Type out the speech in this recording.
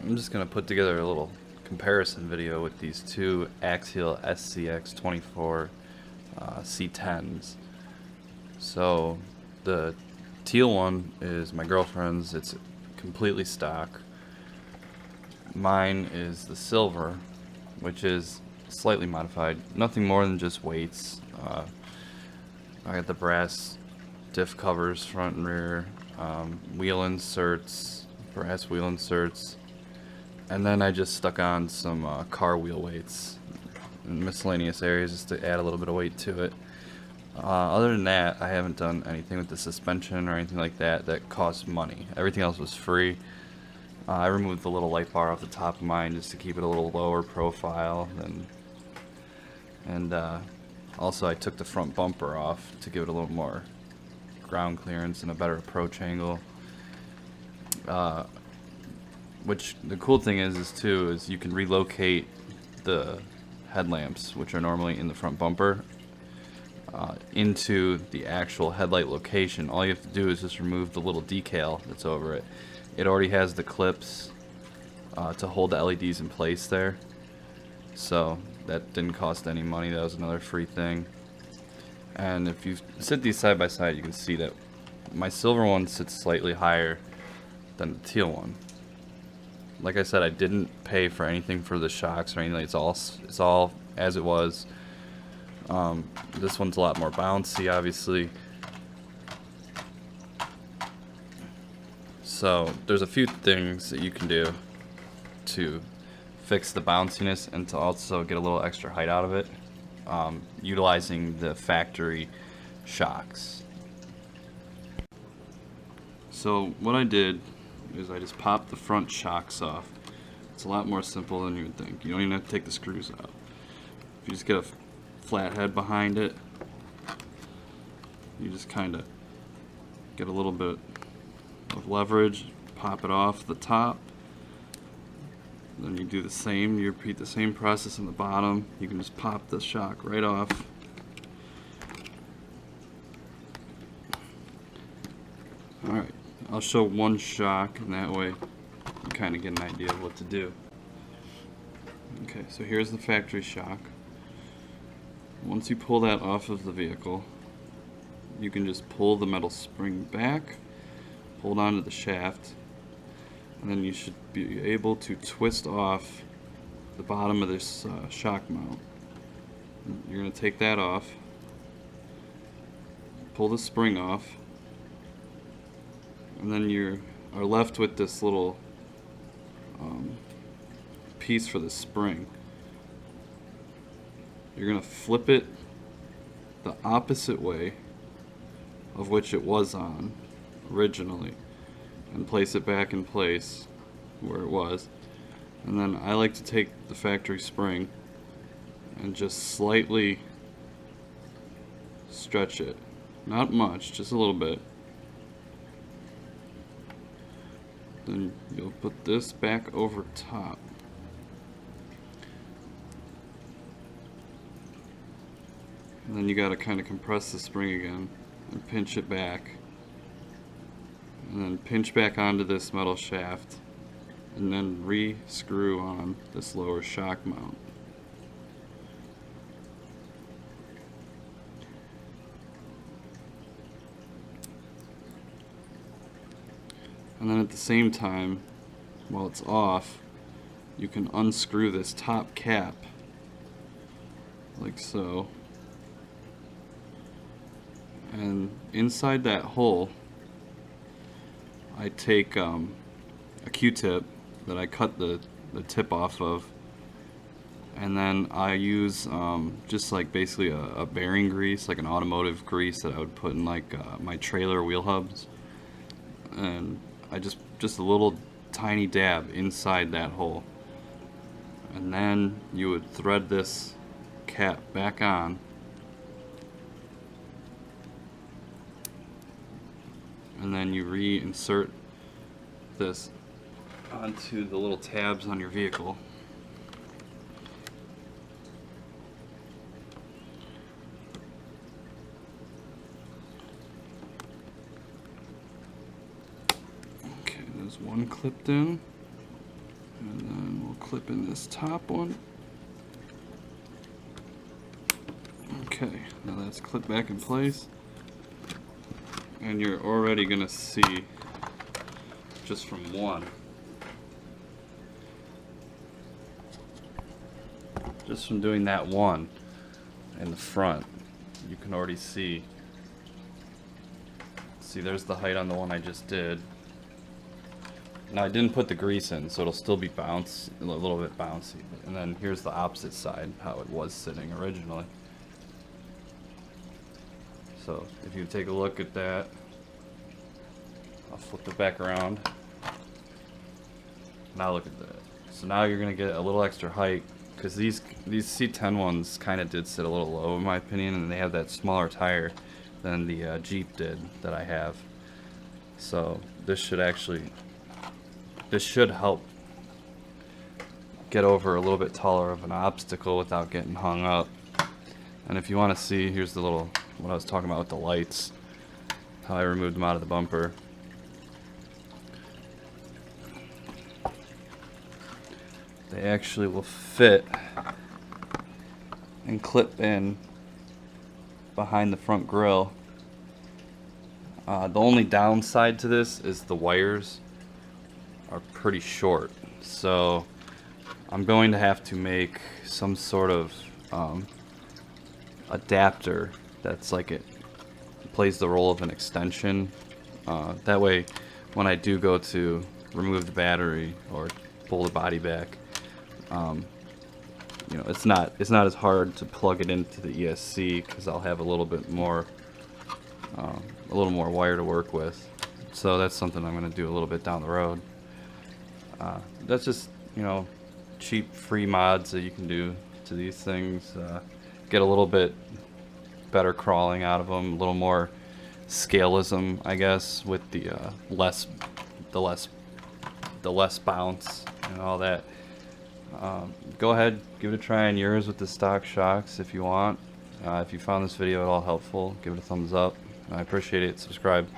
I'm just going to put together a little comparison video with these two Axial SCX24 C10s. So the teal one is my girlfriend's. It's completely stock. Mine is the silver, which is slightly modified. Nothing more than just weights. I got the brass diff covers front and rear, wheel inserts, brass wheel inserts, and then I just stuck on some car wheel weights in miscellaneous areas just to add a little bit of weight to it. Other than that, I haven't done anything with the suspension or anything like that that cost money. Everything else was free. I removed the little light bar off the top of mine just to keep it a little lower profile, and also I took the front bumper off to give it a little more ground clearance and a better approach angle. Which the cool thing is you can relocate the headlamps, which are normally in the front bumper, into the actual headlight location. All you have to do is just remove the little decal that's over it. It already has the clips to hold the LEDs in place there, so that didn't cost any money. That was another free thing. And if you sit these side by side, you can see that my silver one sits slightly higher than the teal one. Like I said, I didn't pay for anything for the shocks or anything. It's all as it was. This one's a lot more bouncy, obviously. So there's a few things that you can do to fix the bounciness and to also get a little extra height out of it, utilizing the factory shocks. So what I did is I just popped the front shocks off. It's a lot more simple than you would think. You don't even have to take the screws out. If you just get a flat head behind it, you just kind of get a little bit of leverage, pop it off the top. Then you do the same, you repeat the same process in the bottom. You can just pop the shock right off. Alright, I'll show one shock, and that way you kind of get an idea of what to do. Okay, so here's the factory shock. Once you pull that off of the vehicle, you can just pull the metal spring back, hold on to the shaft, and then you should be able to twist off the bottom of this shock mount. You're going to take that off, pull the spring off, and then you are left with this little piece for the spring. You're going to flip it the opposite way of which it was on originally and place it back in place where it was. And then I like to take the factory spring and just slightly stretch it. Not much, just a little bit. Then you'll put this back over top. And then you gotta kind of compress the spring again and pinch it back. And then pinch back onto this metal shaft. And then re-screw on this lower shock mount. And then at the same time, while it's off, you can unscrew this top cap, like so. And inside that hole, I take a Q-tip that I cut the tip off of, and then I use just like basically a bearing grease, like an automotive grease that I would put in like my trailer wheel hubs, and I just a little tiny dab inside that hole, and then you would thread this cap back on, and then you reinsert this onto the little tabs on your vehicle. Okay, there's one clipped in. And then we'll clip in this top one. Okay, now that's clipped back in place. And you're already gonna see, just from one, just from doing that one in the front, you can already see there's the height on the one I just did. Now I didn't put the grease in, so it'll still be a little bit bouncy. And then here's the opposite side, how it was sitting originally. So if you take a look at that, I'll flip it back around. Now look at that. So now you're gonna get a little extra height, because these C10 ones kind of did sit a little low in my opinion, and they have that smaller tire than the Jeep did that I have. So this should help get over a little bit taller of an obstacle without getting hung up. And if you want to see, here's the little, what I was talking about with the lights, how I removed them out of the bumper. They actually will fit and clip in behind the front grille. The only downside to this is the wires are pretty short, so I'm going to have to make some sort of adapter that's like it plays the role of an extension. That way when I do go to remove the battery or pull the body back, you know, it's not as hard to plug it into the ESC, because I'll have a little more wire to work with. So that's something I'm going to do a little bit down the road. That's just, you know, cheap free mods that you can do to these things. Get a little bit better crawling out of them, a little more scaleism, I guess, with the less bounce and all that. Go ahead, give it a try on yours with the stock shocks if you want. If you found this video at all helpful, give it a thumbs up. I appreciate it. Subscribe.